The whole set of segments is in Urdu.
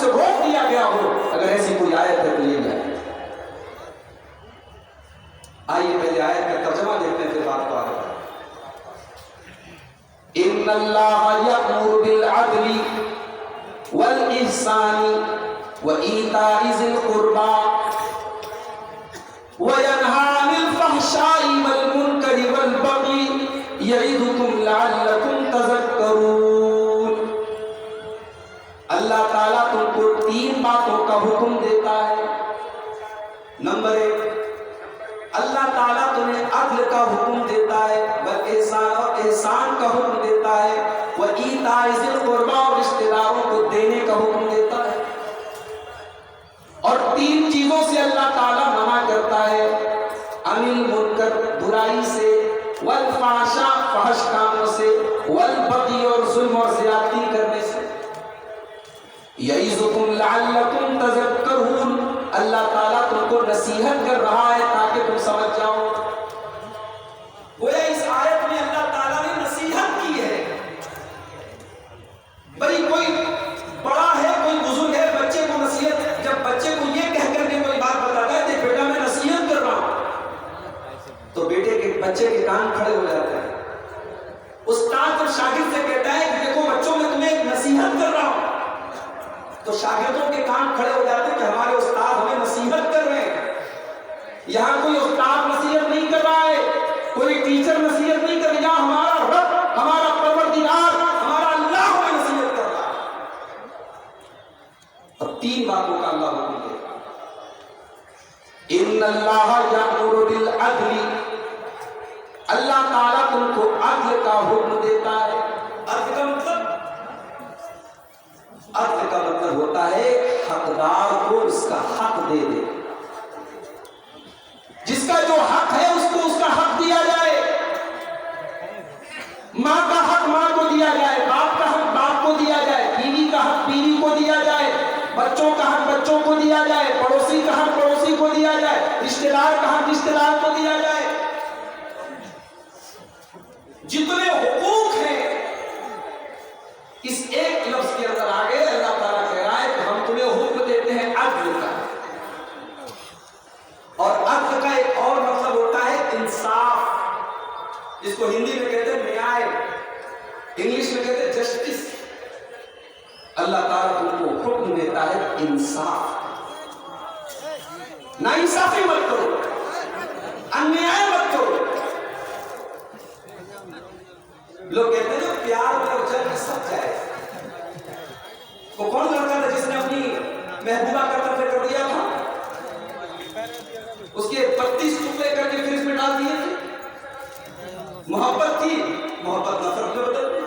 سے روک دیا گیا ہو، اگر ایسی کوئی آیت ہے تو یہ آیت۔ آئیے پہلے آیت کا ترجمہ دیکھتے ہیں پھر بات کو آگے بڑھیں۔ ان اللہ یأمر بالعدل والإحسان وإيتاء ذي القربى وينهى عن الفحشاء والمنكر والبغي يعظكم لعلكم تذكرون۔ اللہ تعالیٰ تم کو 3 باتوں کا حکم دیتا ہے۔ نمبر 1، اللہ تعالیٰ تمہیں عدل کا حکم دیتا ہے، والإحسان اور احسان کا حکم دیتا ہے، وإيتاء ذي القربى اور رشتہ داروں کو دینے کا حکم دیتا ہے، اور 3 چیزوں سے اللہ تعالیٰ منع کرتا ہے، عن المنکر برائی سے، والفحشاء فحش کاموں سے، والبغی اور ظلم اور زیادتی کرنے سے، یعظکم لعلکم تذکرون اللہ تعالیٰ تم کو نصیحت کر رہا ہے تاکہ تم سمجھ جاؤ۔ گویا اس آیت میں اللہ تعالیٰ نے نصیحت کی ہے۔ بھئی کوئی بڑا ہے، کوئی بزرگ ہے، بچے کو نصیحت، جب بچے کو یہ کہہ کر کے کوئی بات بتاتا ہے کہ بیٹا میں نصیحت کر رہا ہوں، تو بچے کے کان کھڑے ہو جاتے ہیں۔ استاد جب شاگرد سے کہتا ہے کہ دیکھو بچوں میں تمہیں ایک نصیحت کر رہا ہوں، تو شاگردوں کے کان کھڑے ہو جاتے ہیں کہ ہمارے استاد ہمیں نصیحت کر رہے ہیں۔ یہاں کوئی استاد نصیحت نہیں کر رہا ہے، کوئی ٹیچر نصیحت نہیں کر رہا، یہاں ہمارا رب، ہمارا پروردگار، ہمارا اللہ ہمیں نصیحت کر رہا ہے۔ اور 3 باتوں کا اللہ حکم دیتا ہے۔ ان اللہ یأمر بالعدل اللہ تعالیٰ تم کو عدل کا حکم دیتا ہے۔ عدل کا مطلب ہوتا ہے حقدار کو اس کا حق دے دے، جس کا جو حق ہے اس کو اس کا حق دیا جائے۔ ماں کا حق ماں کو دیا جائے، باپ کا حق باپ کو دیا جائے، بیوی کا حق بیوی کو دیا جائے، بچوں کا حق بچوں کو دیا جائے، پڑوسی کا حق پڑوسی کو دیا جائے، رشتہ دار کا حق رشتہ دار کو دیا جائے۔ جتنے حقوق ہیں اس ایک لفظ کے اندر آگے اللہ تعالیٰ کہہ رہا ہے کہ ہم تمہیں حکم دیتے ہیں عدل کا، اور عدل کا ایک اور مطلب ہوتا ہے انصاف، اس کو ہندی میں کہتے ہیں نیائے، انگلش میں کہتے ہیں جسٹس۔ اللہ تعالیٰ تم کو حکم دیتا ہے انصاف، ناانصافی مت کرو، انیائے مت کرو۔ لوگ کہتے ہیں پیار میں اور جنگ سب جائے۔ وہ کون لڑکا تھا جس نے اپنی محبوبہ کا قتل کر دیا تھا؟ اس کے 32 ٹکڑے کر کے فریج میں ڈال دیے تھے۔ محبت تھی، محبت نفرت میں بدل گئی،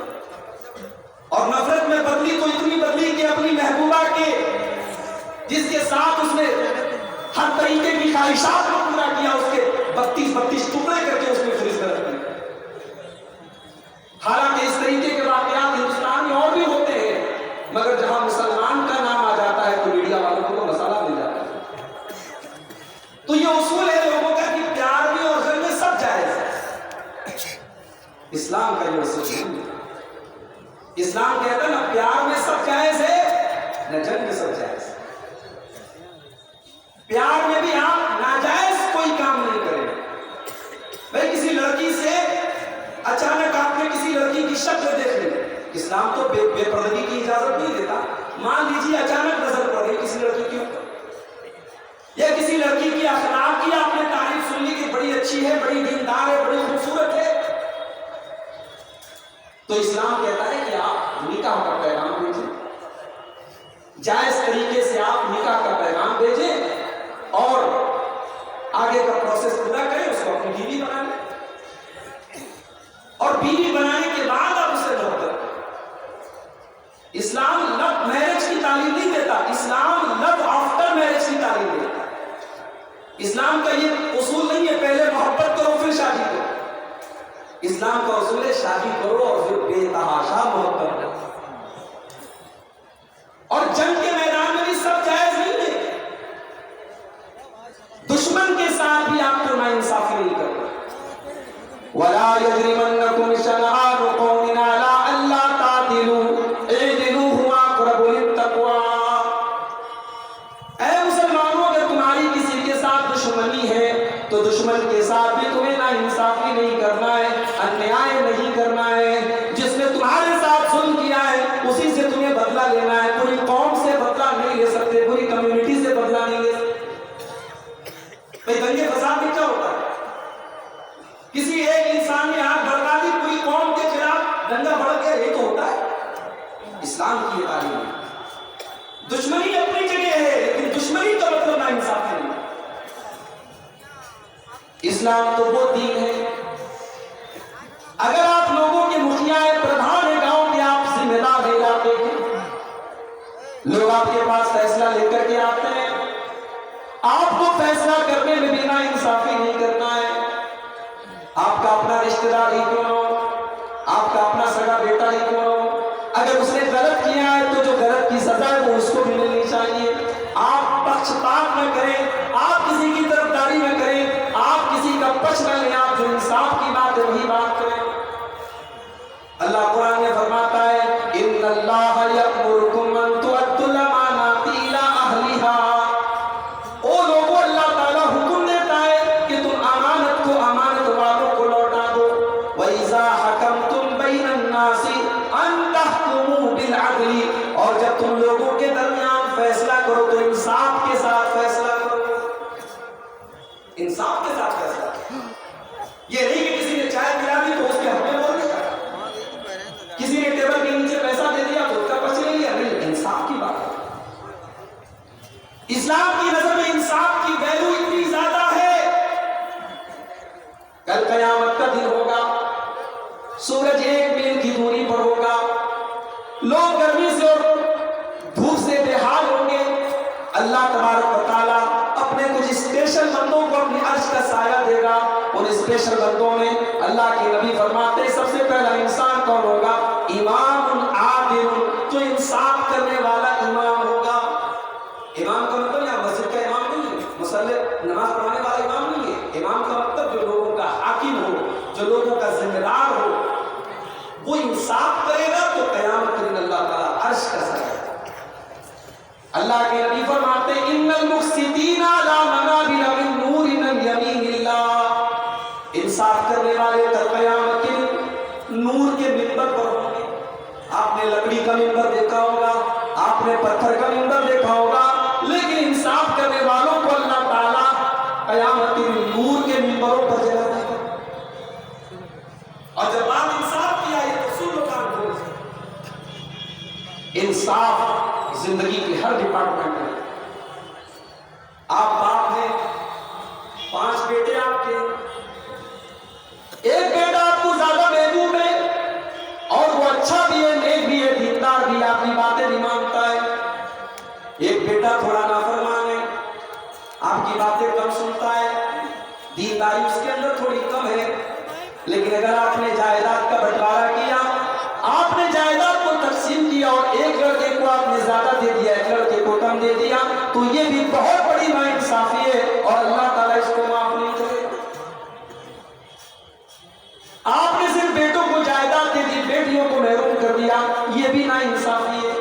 اور نفرت میں بدلی تو اتنی بدلی کہ اپنی محبوبہ کے جس کے ساتھ اس نے ہر طریقے کی خواہشات کو پورا کیا، اس کے 32 ٹکڑے کر کے اس نے فریج میں رکھ دیے۔ حالانکہ اس طریقے کے واقعات ہندوستان میں اور بھی ہوتے ہیں، مگر جہاں مسلمان کا نام آ جاتا ہے تو میڈیا والوں کو مسئلہ مل جاتا ہے۔ تو یہ اصول ہے لوگوں کا کہ پیار میں اور جنگ میں سب جائز ہے۔ اسلام کا یہ اصول نہیں ہے۔ اسلام کہتا ہے نہ پیار میں سب جائز ہے، نہ جنگ میں سب جائز ہے۔ پیار میں بھی آپ ناجائز کوئی کام نہیں کریں۔ بھائی کسی لڑکی سے اچانک آپ نے کسی لڑکی کی شکل دیکھ لی، اسلام تو بے پردگی کی اجازت نہیں دیتا۔ مان لیجیے اچانک نظر پڑ گئی کسی لڑکی کے اوپر، یا کسی لڑکی کی اخلاق کی آپ نے تعریف سن لی کہ بڑی اچھی ہے، بڑی دیندار ہے، بڑی خوبصورت ہے، تو اسلام کہتا ہے کہ آپ نکاح کا پیغام بھیجیں، جائز طریقے سے آپ نکاح کا پیغام بھیجیں اور آگے کا پروسیس پورا کریں، اس کو اپنی بیوی بنا لیں، اور بیوی بنانے کے بعد آپ اسے محبت کریں۔ اسلام لو میرج کی تعلیم نہیں دیتا، اسلام لو آفٹر میرج کی تعلیم دیتا۔ اسلام کا یہ اصول نہیں ہے پہلے محبت کرو پھر شادی کرو۔ اسلام کا اصول ہے شادی کرو اور پھر بے تحاشا محبت کرو۔ اور جنگ کے میدان میں بھی سب جائز نہیں ہے، دشمن کے ساتھ بھی آپ کو ناانصافی نہیں کرنا۔ وَلَا يَجْرِمَنَّكُمْ شَنَآنُ قَوْمٍ عَلَىٰ أَلَّا تَعْدِلُوا اعْدِلُوا هُوَ أَقْرَبُ لِلتَّقْوَىٰ۔ اسلام تو وہ دین ہے. اگر آپ لوگوں کے مکھیا ہیں، پردھان ہیں گاؤں کے، آپ ذمہ دار علاقے کے، لوگ آپ کے پاس فیصلہ لے کر کے آتے ہیں، آپ کو فیصلہ کرنے میں بھی نا انصافی نہیں کرنا ہے. آپ کا اپنا رشتہ دار ہی کیوں ہو، آپ کا اپنا سگا بیٹا ہی کیوں ہو، اگر اس نے غلط کیا ہے تو جو غلط کی سزا ہے وہ اس کو بھی ملنی چاہیے. آپ پکشپات نہ کریں، آپ کسی کی طرفداری نہ کریں، آپ کسی کا پچھ نہ لیں، آپ جو انصاف کی بات ہے وہی بات کریں. اللہ قرآن میں فرماتا ہے ان اللہ یأمرکم ان تؤدوا الامانات الی اہلھا. او لوگوں، اللہ تعالیٰ حکم دیتا ہے کہ تم امانت کو امانت والوں کو لوٹا دو. وَإِذَا حَكَمْتُمْ بَيْنَ النَّاسِ أَن تَحْكُمُوا بِالْعَدْلِ. اور جب تم لوگوں کے درمیان فیصلہ کرو تو انصاف کے ساتھ فیصلہ کرو. انصاف کے ساتھ فیصلہ کرو. یہ نہیں کہ کسی نے چائے پلا دی تو اس کے حق میں بول دیا، کسی نے ٹیبل کے نیچے پیسہ دے دیا تو اس کا پچ لے لیا. نہیں، انصاف کی بات ہے. اسلام کی نظر میں انصاف کی ویلو اتنی زیادہ ہے. کل قیامت کا دن ہوگا، سورج 1 میل کی دوری پر ہوگا، لوگ گرمی سے اور دھوپ سے بے حال ہوں گے. اللہ تبارک و تعالیٰ اپنے کچھ اسپیشل بندوں کو اپنی عرش کا سایہ دے گا. ان اسپیشل بندوں میں اللہ کے نبی فرماتے ہیں سب سے پہلا انسان کون ہوگا؟ امام عادل، جو انصاف کرنے والا امام ہوگا. امام کا مطلب یہاں مسجد کا امام نہیں ہے، مسلح نماز پڑھانے والا امام نہیں ہے. امام کا مطلب جو لوگوں کا حاکم ہو، جو لوگوں کا ذمہ دار ہو، وہ انصاف کرے گا تو قیامت کے دن اللہ تعالیٰ عرش کا سایہ. اللہ کے نبی فرماتے ہیں ان المقسطین علی منابر من نور من یمین اللہ. انصاف کرنے والے کل قیامت کے دن نور کے منبر پر ہوں گے. آپ نے لکڑی کا منبر دیکھا ہوگا، آپ نے پتھر کا منبر دیکھا ہوگا، لیکن انصاف کرنے والوں کو اللہ تعالیٰ قیامت کے دن نور کے منبروں پر جلا دے گا. اور جب آپ انصاف کیا یہ تو سن لو کام کھول سے. انصاف زندگی کے ہر ڈپارٹمنٹ میں. آپ باپ ہیں، 5 بیٹے آپ کے، ایک بیٹا آپ کو زیادہ محبوب ہے اور وہ اچھا بھی ہے، نیک بھی ہے، دیندار بھی، آپ کی باتیں نہیں مانتا ہے. ایک بیٹا تھوڑا نافرمان ہے، آپ کی باتیں کم سنتا ہے، دینداری اس کے اندر تھوڑی کم ہے. لیکن اگر آپ نے جائیداد کا بٹوارا کیا، آپ نے جائیداد کو تقسیم کیا اور ایک لڑکے کو آپ نے زیادہ دے دیا، ایک لڑکے کو کم دے دیا، تو یہ بھی بہت بڑی ناانصافی ہے اور اللہ تعالیٰ اس کو معاف نہیں کرے گا. آپ نے صرف بیٹوں کو جائیداد دے دی، بیٹیوں کو محروم کر دیا، یہ بھی ناانصافی ہے.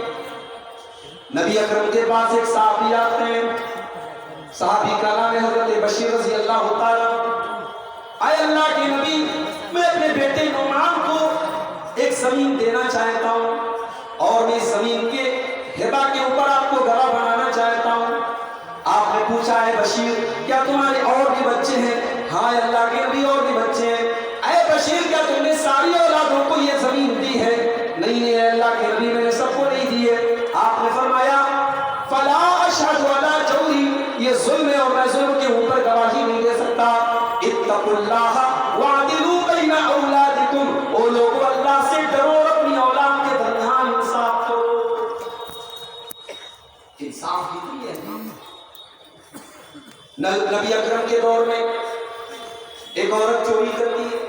نبی اکرم کے پاس ایک صحابی آتے ہیں، صحابی کا نام ہے حضرت بشیر رضی اللہ تعالیٰ. اے اللہ کے نبی، میں اپنے بیٹے نعمان کو ایک زمین دینا چاہتا ہوں اور میں اس زمین کے ہبہ کے اوپر آپ کو گواہ بنانا چاہتا ہوں. آپ نے پوچھا ہے بشیر کیا تمہارے اور بھی بچے ہیں؟ ہاں اللہ کے نبی اور بھی بچے ہیں. اے بشیر کیا تم نے ساری اولادوں کو یہ زمین دی ہے؟ نہیں ہے اللہ کے نبی، میں نے سب کو نہیں دی ہے. آپ نے فرمایا فلا اشہد علی جوری، یہ ظلم ہے اور میں ظلم کے اوپر گواہی نہیں دے سکتا. اتقوا اللہ وعدلوا بین اولادکم، او لوگوں اللہ سے ڈرو اور اپنی اولاد کے درمیان انصاف کرو. انصاف کی ہے. نبی اکرم کے دور میں ایک عورت چوری کرتی ہے.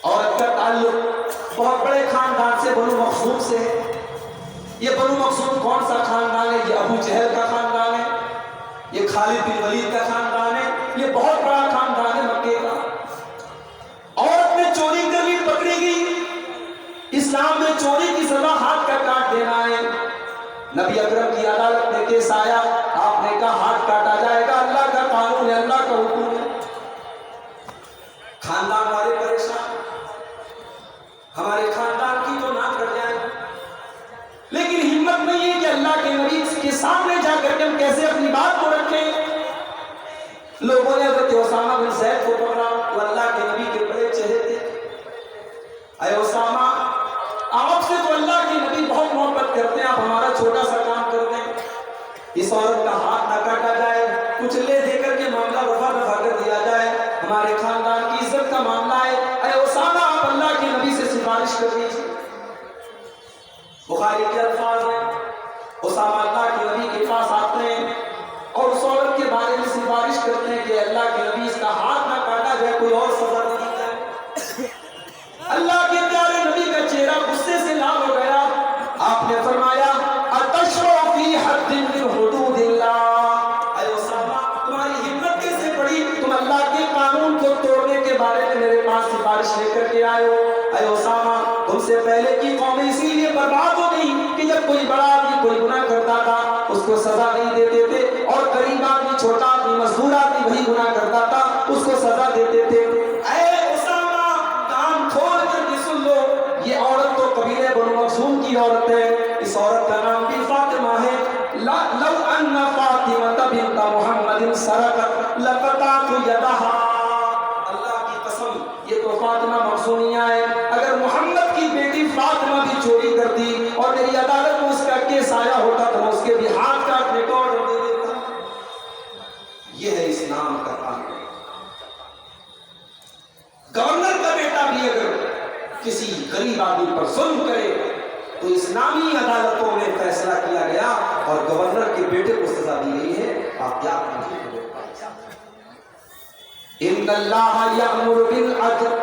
عورت کا تعلق بہت بڑے خاندان سے، بنو مخزوم سے ہے. یہ بنو مخزوم کون سا خاندان ہے؟ یہ ابو جہل کا خاندان ہے، یہ خالد بن ولید کا خاندان ہے، یہ بہت بڑا خاندان ہے مکے کا. عورت نے چوری کر لی، پکڑی گئی. اسلام میں چوری کی سزا ہاتھ کا کاٹ دینا ہے. نبی اکرم کی عدالت میں کیس آیا، آپ نے کہا ہاتھ کاٹا جائے گا، اللہ کا قانون ہے، اللہ کا حکم ہے. خاندان والے پریشان، ہمارے خاندان کی تو نہ کر جائے. لیکن ہمت نہیں ہے کہ اللہ کے نبی کے سامنے جا کر کے ہم کیسے اپنی بات کو رکھیں. لوگوں نے حضرت اسامہ بن زید کو پکڑا، وہ اللہ کے نبی کے بڑے چہرے تھے. اے اسامہ، آپ سے تو اللہ کے نبی بہت محبت کرتے ہیں، آپ ہمارا چھوٹا سا کام کر دیں. اس عورت کا ہاتھ نہ کاٹا جائے، کچھ لے دے کر کے معاملہ رفع دفع کر دیا جائے. سفارش کر دیجیے. بخاری کے الفاظ ہیں اسامہ اللہ کے نبی کے پاس آتے ہیں اور اس عورت کے بارے میں سفارش کرتے ہیں کہ اللہ کے نبی اس کا ہاتھ نہ کاٹا جائے, کوئی اور سزا نہ دی جائے. اللہ کے پیارے نبی کا چہرہ غصے سے لال ہو گیا. آپ نے فرمایا اتشرع فی حد من حدود اللہ, اے اسامہ تمہاری ہمت کیسے پڑی, تم اللہ کے قانون کو توڑنے کے بارے میں میرے پاس سفارش لے کر کے آئے ہو. اے اسامہ تم سے پہلے کی قومیں اسی لیے برباد ہو گئی کہ جب کوئی بڑا آدمی کوئی گناہ کرتا تھا اس کو سزا نہیں دیتے تھے, اور غریب آدمی, چھوٹا آدمی, مزدور آدمی وہی گناہ کرتا تھا اس کو سزا دیتے تھے. اے اسامہ کان کھول کر کے سن لو, یہ عورت تو قبیلے بنو مخزوم کی عورت ہے. اس عورت کا نام بھی فاطمہ ہے. لو ان فاطمہ بنت محمد سرقت لقطعت یدها, اللہ کی قسم یہ تو فاطمہ مخزومیہ ہے. اگر محمد کی بیٹی فاطمہ بھی چوری کرتی اور میری عدالت میں اس کا کیس آیا ہوتا تو میں اس کے بھی ہاتھ کاٹنے کو آرڈر دے دیتا. یہ ہے اسلام کا قانون. گورنر کا بیٹا بھی اگر کسی غریب آدمی پر ظلم کرے تو اسلامی عدالتوں میں فیصلہ کیا گیا اور گورنر کے بیٹے کو سزا دی گئی ہے. آپ یاد کیجیے ان اللہ یأمر بالعدل,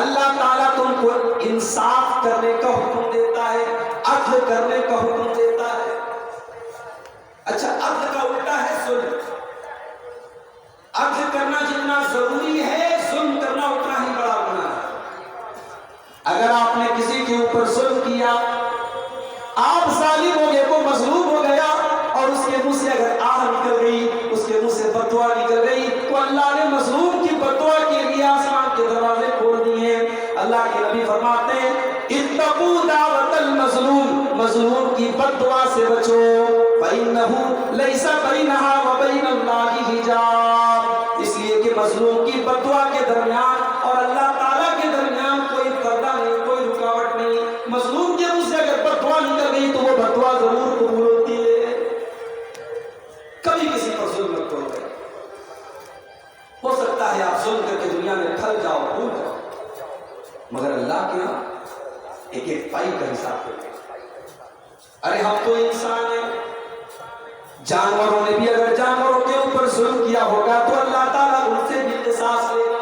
اللہ تعالیٰ تم کو انصاف کرنے کا حکم دیتا ہے, عدل کرنے کا حکم دیتا ہے. اچھا عدل کا الٹا ہے ظلم. عدل کرنا جتنا ضروری ہے ظلم کرنا اتنا ہی بڑا گناہ ہے. اگر آپ نے کسی کے اوپر ظلم کیا, آپ ظالم ہو گئے, وہ مظلوم ہو گیا اور اس کے منہ سے اگر آہ نکل گئی, اس کے منہ سے بددعا نکل گئی, تو اللہ نے مظلوم کی بددعا کے لیے آسمان کے دروازے کھول دیے ہیں. اللہ کے نبی فرماتے ہیں اتقوا دعوت المظلوم, مظلوم کی بددعا سے بچو, فإنه ليس بينها وبين الله حجاب, اس لیے کہ مظلوم کی بددعا کے درمیان اور اللہ تعالیٰ کے درمیان کوئی پردہ نہیں, کوئی رکاوٹ نہیں. مظلوم کے منہ سے اگر بددعا نکل گئی تو وہ بددعا ضرور قبول ہوتی ہے. کبھی کسی پر ظلم مت کرو. ہو سکتا ہے آپ ظلم کر کے دنیا میں پھل جاؤ, بھول جاؤ, مگر اللہ کے یہاں ایک ایک پائی کا حساب کرتے. ارے ہم تو انسان ہیں, جانوروں نے بھی اگر جانوروں کے اوپر ظلم کیا ہوگا تو اللہ تعالیٰ ان سے بھی قصاص لے گا.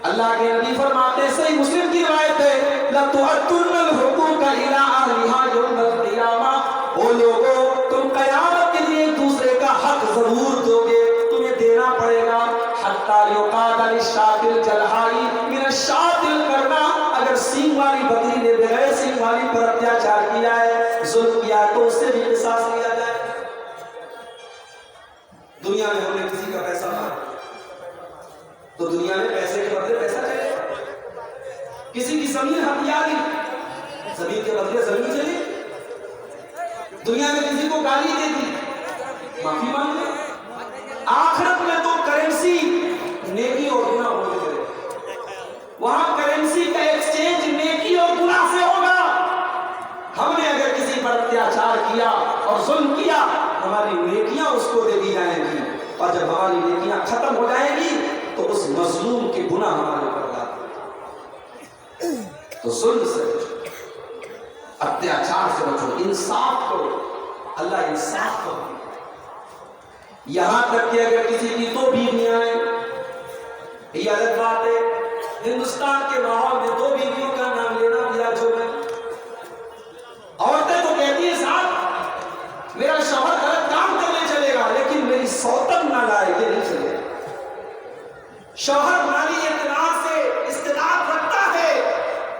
اللہ کے نبی فرماتے ہیں, صحیح مسلم کی روایت ہے, لَتُؤَدُّنَّ الْحُقُوقَ إِلَىٰ أَهْلِهَا يَوْمَ الْقِيَامَةِ, او لوگوں تم قیامت کے لیے ایک دوسرے کا حق ضرور دو گے, تمہیں دینا پڑے گا. حَتَّى يُقَالَ لِلشَّاةِ الْجَلْحَاءِ مِنَ الشَّاةِ الْقَرْنَاءِ, اگر سینگ والی بکری نے بغیر سینگ والی پر اتیاچار کیا ہے, ظلم کیا ہے, تو اس سے بھی قصاص لیا جائے. دنیا میں ہم نے کسی کا پیسہ مارا تو دنیا میں پیسے کے بدلے پیسہ چلے گا. کسی کی زمین ہتھیا لی, زمین کے بدلے زمین چلی. دنیا میں کسی کو گالی دے دی, معافی مانگ لے. آخرت میں تو کرنسی نیکی اور گناہ ہو گئے, وہاں کرنسی کا ایکسچینج نیکی اور گناہ سے ہوگا. ہم نے اگر کسی پر اتیاچار کیا اور ظلم کیا, ہماری نیکیاں اس کو دے دی جائیں گی, اور جب ہماری نیکیاں ختم ہو جائیں گی تو اس مظلوم کے گناہ ہمارے اوپر لاتے. تو ظلم سے بچو, اتیاچار سے بچو, انصاف کرو. اللہ انصاف کرو. یہاں تک کہ اگر کسی کی دو بیویاں ہیں, یہ الگ بات ہے. ہندوستان کے ماحول میں دو بیویوں کا نام لینا بھی عجب ہے. عورتیں تو کہتی ہیں صاحب میرا شوہر غلط کام کرنے چلے گا لیکن میری سوتن نہ لائے, یہ نہیں چلے گا. شوہر مالی اعتبار سے استطاعت رکھتا ہے,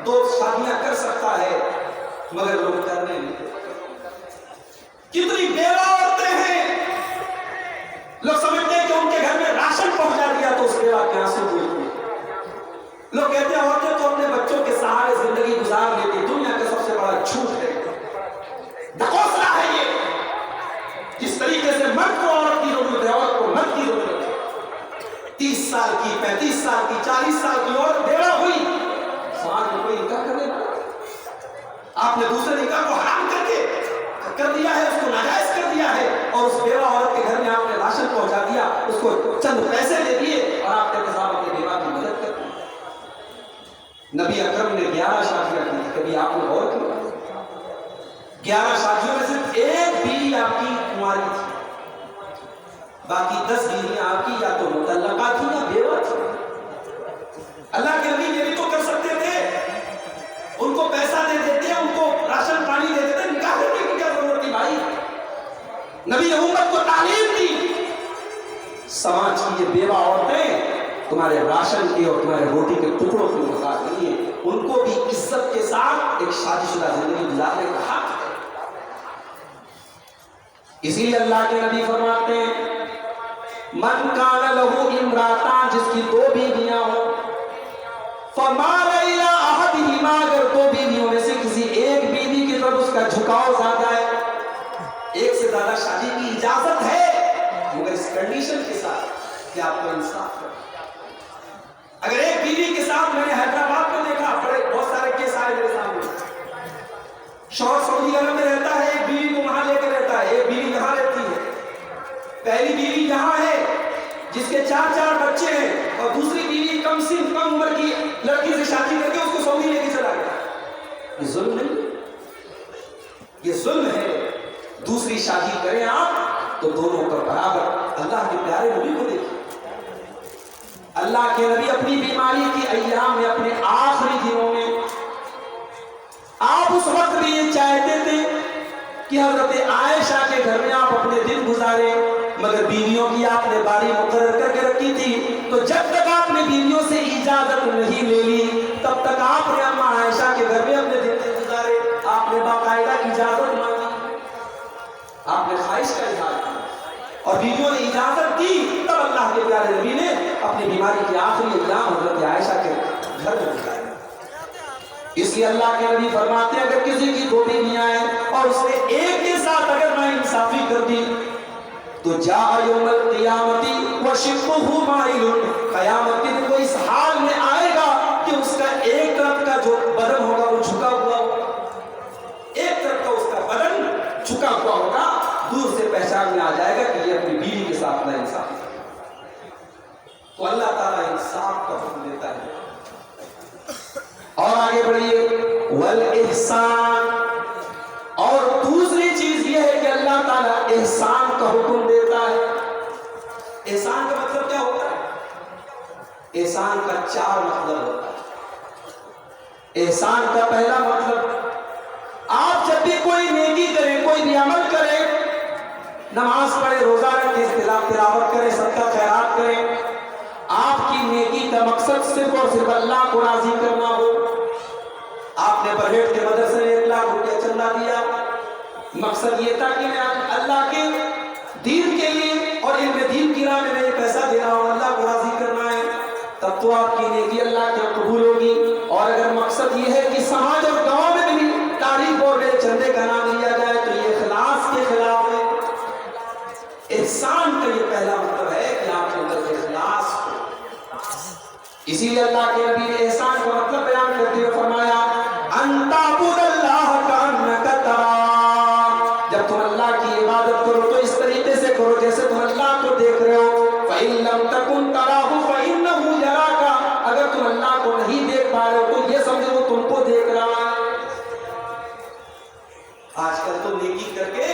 2 شادیاں کر سکتا ہے, مگر لوگ کرنے نہیں. کتنی بیوہ عورتیں ہیں, لوگ سمجھتے ہیں کہ ان کے گھر میں راشن پہنچا دیا تو اس بیوہ کے آنسو پوچھتے ہیں. لوگ کہتے ہیں عورتیں تو اپنے بچوں کے سہارے زندگی گزار لیتی. دنیا کا سب سے بڑا جھوٹ ہے, ڈھکوسلا ہے یہ. جس طریقے سے مرد کو عورت کی ضرورت ہے, عورت کو مرد کی ضرورت ہے. 30 سال کی, 35 سال کی, 40 سال کی عورت بیوہ ہوئی, سماج میں کوئی نکاح کرنے والا, آپ نے دوسرے نکاح کو حرام کر دیا ہے, اس کو ناجائز کر دیا ہے, اور اس بیوہ عورت کے گھر میں آپ نے راشن پہنچا دیا, اس کو چند پیسے دے دیے اور آپ کے صاحب اپنے بیوہ کی مدد کر دی. نبی اکرم نے 11 شادیاں شادیاں کی تھی، کبھی آپ نے غور کیا؟ 11 شادیوں میں صرف ایک بیوی آپ کی کماری تھی، باقی 10 بیویاں آپ کی یا تو مطلقہ تھی یا بیوہ تھی۔ اللہ کے نبی یہ بھی تو کر سکتے تھے، ان کو پیسہ دے دیتے، ان کو راشن پانی دے دیتے، نکاح کرنے کی کیا ضرورت تھی بھائی؟ نبی امت کو تعلیم دی، سماج کی یہ بیوہ عورتیں تمہارے راشن کے اور تمہارے روٹی کے ٹکڑوں کی محتاج نہیں ہیں، ان کو بھی عزت کے ساتھ ایک شادی شدہ زندگی گزارنے کا حق ہے۔ اسی لیے اللہ کے نبی فرماتے ہیں من کان لہو امراتان، جس کی 2 بیویاں ہوں، فمال الی احدہما، اگر 2 بیویوں میں سے کسی ایک بیوی کی طرف اس کا جھکاؤ زیادہ ہے، ایک سے زیادہ شادی کی اجازت ہے مگر اس کنڈیشن کے ساتھ کہ آپ کو انصاف کرے۔ اگر ایک بیوی کے ساتھ، میں نے حیدرآباد میں دیکھا، بڑے بہت سارے کیس آئے میرے سامنے، شوہر سعودی عرب میں رہتا ہے، ایک بیوی کو وہاں لے کے رہتا ہے، ایک بیوی یہاں رہتی ہے، پہلی بیوی یہاں ہے جس کے 4 بچے ہیں، اور دوسری بیوی کم عمر کی لڑکی سے شادی کر کے اس کو سعودی لے کے چلا گیا۔ یہ ظلم نہیں، یہ ظلم ہے۔ دوسری شادی کریں آپ تو دونوں کا برابر۔ اللہ کے پیارے نبی کو دیکھیں، اللہ کے نبی اپنی بیماری کی ایام میں، اپنے آخری دنوں میں، آپ اس وقت بھی یہ چاہتے تھے کہ حضرت عائشہ کے گھر میں آپ اپنے دن گزارے، مگر بیویوں کی آپ نے باری مقرر کر کے رکھی تھی، تو جب تک آپ نے بیویوں سے اجازت نہیں لے لی تب تک آپ نے اما عائشہ کے گھر میں اپنے دن گزارے۔ آپ نے باقاعدہ اجازت مانگی، آپ نے خواہش کا اظہار کیا، اور بیویوں نے اجازت دی، تب اللہ کے پیارے نبی نے اپنی بیماری کی آخری ایام حضرت عائشہ کے گھر میں گزارے۔ اس لیے اللہ کے نبی فرماتے ہیں اگر کسی کی 2 بیویاں ہیں اور اس نے ایک کے ساتھ اگر ناانصافی کر دی تو جاء یوم القیامت وشقہ مائل، قیامت کے دن وہ اس حال میں آئے گا کہ اس کا ایک طرف کا جو بدن ہوگا وہ جھکا ہوا ہوگا، ایک طرف کا اس کا بدن جھکا ہوا ہوگا، دور سے پہچان میں آ جائے گا کہ یہ اپنی بیوی کے ساتھ ناانصافی ہے۔ تو اللہ تعالیٰ انصاف کا حکم دیتا ہے۔ اور آگے بڑھیے، والاحسان، اور دوسری چیز یہ ہے کہ اللہ تعالیٰ احسان کا حکم دیتا ہے۔ احسان کا مطلب کیا ہوتا ہے؟ احسان کا 4 مطلب ہوتا ہے۔ احسان کا پہلا مطلب، آپ جب بھی کوئی نیکی کریں، کوئی بھی عمل کریں، نماز پڑھیں، روزہ رکھیں، تلاوت کریں، صدقہ خیرات کریں، آپ کی نیکی کا مقصد صرف اور صرف اللہ کو راضی کرنا ہو۔ آپ نے پرہیز کے مدرسے میں 1 لاکھ روپیہ چندہ دیا، مقصد یہ تھا کہ میں اللہ کے دین کے لیے اور علم دین کی راہ میں یہ پیسہ دے رہا ہوں، اللہ کو راضی کرنا ہے، تب تو آپ کی نیکی اللہ کے قبول ہوگی۔ اور اگر مقصد یہ ہے کہ سماج اور گاؤں میں بھی تعریف اور میرے چندے کا نام لیا جائے تو یہ اخلاص کے خلاف ہے۔ احسان کا یہ پہلا مطلب ہے کہ آپ کے اندر اخلاص ہو۔ اسی لیے اللہ کے نبی نے احسان کا مطلب بیان کرتے ہوئے فرمایا ان تعبد اللہ کانک تراہ، جب تم اللہ کی عبادت کرو تو اس طریقے سے کرو جیسے تم اللہ کو دیکھ رہے ہو۔ فَإِن لَمْ تَكُنْ تَرَاهُ فَإِنَّهُ يَرَاكَ، اگر تم اللہ کو نہیں دیکھ پا رہے ہو تو یہ سمجھو وہ تم کو دیکھ رہا ہے۔ آج کل تو نیکی کر کے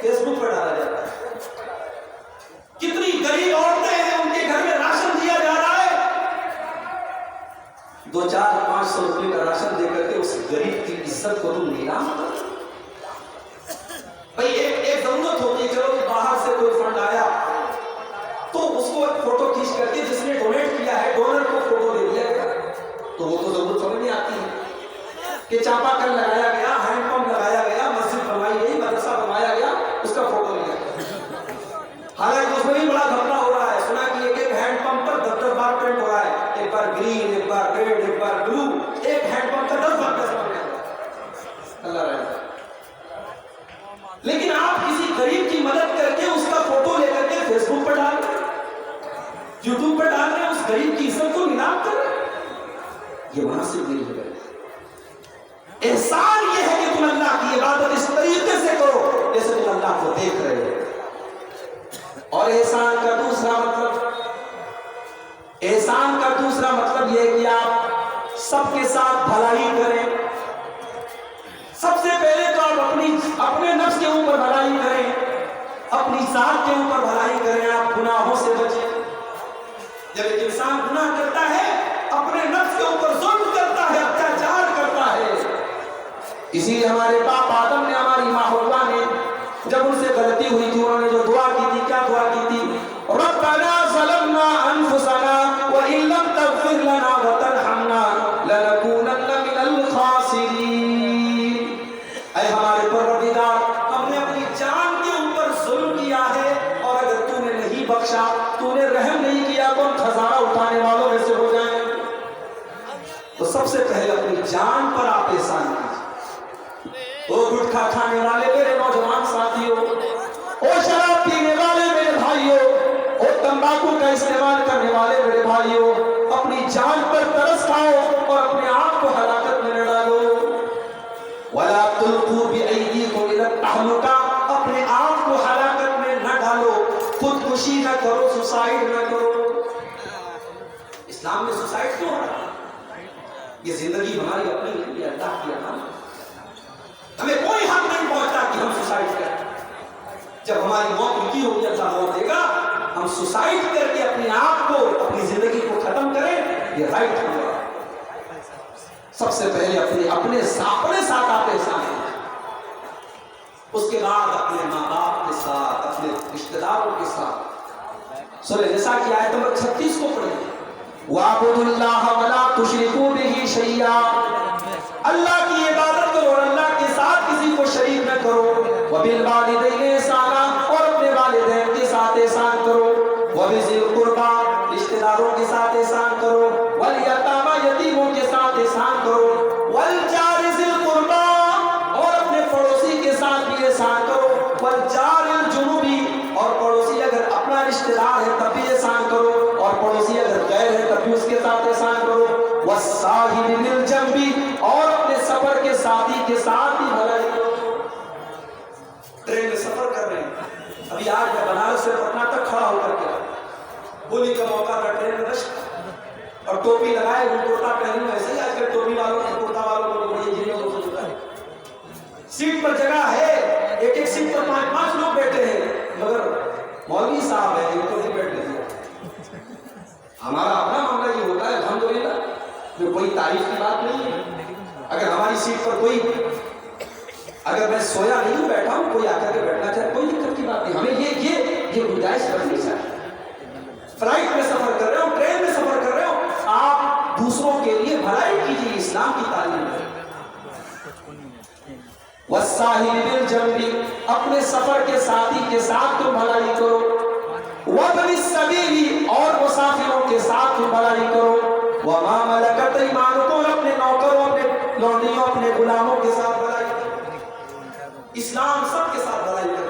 فیس بک پر ڈالا جاتا ہے، کتنی غریب عورتیں ہیں ان کے گھر میں راشن دیا جا رہا ہے، 200-500 روپے کا راشن دے کر کے اس غریب کی عزت کو تم نیلام کرو۔ بھائی ایک ضرورت ہوتی ہے، چلو باہر سے کوئی فنڈ آیا تو اس کو ایک فوٹو کھینچ کر کے جس نے ڈونیٹ کیا ہے ڈونر کو فوٹو دے دیا گیا، تو وہ تو ضرورت سمجھ نہیں آتی ہے کہ چاپا کل لگایا گیا، ہینڈ پمپ لگایا گیا، مسجد بنوائی گئی، مدرسہ بنوایا گیا، اس کا فوٹو لیا گیا۔ حالانکہ اس میں بھی بڑا گھپلہ ہو رہا ہے، سنا کہ ایک ہینڈ پمپ پر 10 بار پرنٹ ہو رہا ہے، ایک بار گرین، ایک بار ریڈ، ایک بار بلو، ایک ہینڈ پمپ کا 10 بار پیسہ بن گیا۔ اللہ رحمت۔ لیکن آپ کسی غریب کی مدد کر کے اس کا فوٹو لے کر کے فیس بک پر ڈال رہے ہیں، یوٹیوب پر ڈال رہے ہیں، اس غریب کی عزت کو نیلام کر رہے ہیں، یہ مناسب نہیں ہے۔ احسان یہ ہے کہ تم اللہ کی عبادت اس طریقے سے کرو جیسے تم اللہ کو دیکھ رہے ہو۔ اور احسان کا دوسرا مطلب یہ ہے کہ آپ سب سب کے ساتھ بھلائی کریں. سب سے پہلے تو آپ اپنے نفس کے اوپر بھلائی کریں, اپنی ذات کے اوپر بھلائی کریں. آپ گناہوں سے بچیں. جب ایک انسان گناہ کرتا ہے, اپنے نفس کے اوپر ظلم کرتا ہے, اتیاچار کرتا ہے. اسی لیے ہمارے باپ آدم نے, ہماری ماں حوا نے, جب ان سے غلطی ہوئی تھی, انہوں نے جو دعا کی تھی, کیا دعا کی تھی؟ ربنا ظلمنا انفسنا وان لم تغفر لنا وترحمنا لنكونن من الخاسرین. اے ہمارے پروردگار, ہم نے اپنی جان کے اوپر ظلم کیا ہے, اور اگر تو نے نہیں بخشا, تو نے رحم نہیں کیا, تو ہم خسارہ اٹھانے والوں میں سے ہو جائیں. تو سب سے پہلے اپنی جان پر آپ احسان کیجیے. او گٹکھا کھانے والے میرے نوجوان ساتھیوں, او شراب پینے والے میرے بھائیوں, او تمباکو کا استعمال کرنے والے میرے بھائیوں, اپنی جان پر ترس کھاؤ اور اپنے آپ کو ہلاکت میں نہ ڈالو. وَلَا تُلْقُوا بِأَيْدِيكُمْ إِلَى التَّهْلُكَةِ, اپنے آپ کو ہلاکت میں نہ ڈالو, خودکشی نہ کرو, سوسائڈ نہ کرو. اسلام میں سوسائڈ کیوں ہو رہا ہے؟ یہ زندگی ہماری اپنی نہیں, یہ اللہ کی امانت. ہمیں کوئی حق نہیں پہنچتا کہ ہم سوسائڈ کریں. جب ہماری موت لکھی ہوگی, اللہ موت دے گا, ہم سوسائڈ کر کے اپنے آپ کو, اپنی زندگی کو ختم کریں, یہ رائٹ ہوگا. سب سے پہلے اپنے ساتھ آپ احسان کریں, اس کے بعد اپنے ماں باپ کے ساتھ, اپنے رشتہ داروں کے ساتھ. سورہ نساء کی آیت نمبر 36 کو پڑھیں. وَاعْبُدُوا اللَّهَ وَلَا تُشْرِكُوا بِهِ شَيْئًا, اللہ کی عبادت کرو اور اللہ کے ساتھ کسی کو شریک نہ کرو. وَبِالْوَالِدَيْنِ إِحْسَانًا, اور اپنے والدین کے ساتھ احسان کرو. وَبِذِي الْقُرْبَىٰ, رشتہ داروں کے ساتھ احسان کرو. وَالْيَتَامَىٰ, یتیموں کے ساتھ احسان کرو. وَالْجَارِ ذِي الْقُرْبَىٰ, اور اپنے پڑوسی کے ساتھ بھی احسان کرو. وَالْجَارِ الْجُنُوبِ, اور پڑوسی اگر اپنا رشتہ دار ہے تب بھی احسان کرو, اور پڑوسی اگر غیر ہے تب بھی اس کے ساتھ احسان کرو. وَالصَّاحِبِ بِالْجَنبِ, اور اپنے سفر کے ساتھی کے ساتھ بھی بھلائی کرو. ٹرین میں سفر کر رہے ہیں, ابھی آج میں بنارس سے پٹنہ تک کھڑا ہو کر کے ہولی کا موقع تھا, ٹرین میں رش اور ٹوپی لگائے, وہ کرتا پہنوں, ایسے ہی آج کل ٹوپی والوں نے کرتا والوں کو یہ جنوں کو چکا ہے. سیٹ پر جگہ ہے, ایک ایک سیٹ پر 5 لوگ بیٹھے ہیں, مگر مولوی صاحب ہیں, ان کو نہیں بیٹھنے دیا. ہمارا اپنا معاملہ یہ ہوتا ہے الحمدللہ, جو کوئی تعریف کی بات نہیں ہے. اگر ہماری سیٹ پر کوئی, اگر میں سویا نہیں ہوں, بیٹھا ہوں, کوئی آ کر کے بیٹھنا چاہے, کوئی دقت کی بات نہیں. ہمیں یہ گنجائش کرنی چاہیے. فلائٹ میں سفر کر رہے ہو, ٹرین میں سفر کر رہے ہو, آپ دوسروں کے لیے بھلائی کیجیے, اسلام کی تعلیم ہے. وَالصَّاحِبِ بِالْجَنبِ, اپنے سفر کے ساتھی کے ساتھ تم بھلائی کرو. وَابْنِ السَّبِيلِ, اور مسافروں کے ساتھ تم بھلائی کرو. وَمَا مَلَكَتْ أَيْمَانُكُمْ, اور اپنے نوکروں, اپنے لونڈیوں, اپنے غلاموں کے ساتھ بھلائی کرو. اسلام سب کے ساتھ بھلائی کرو.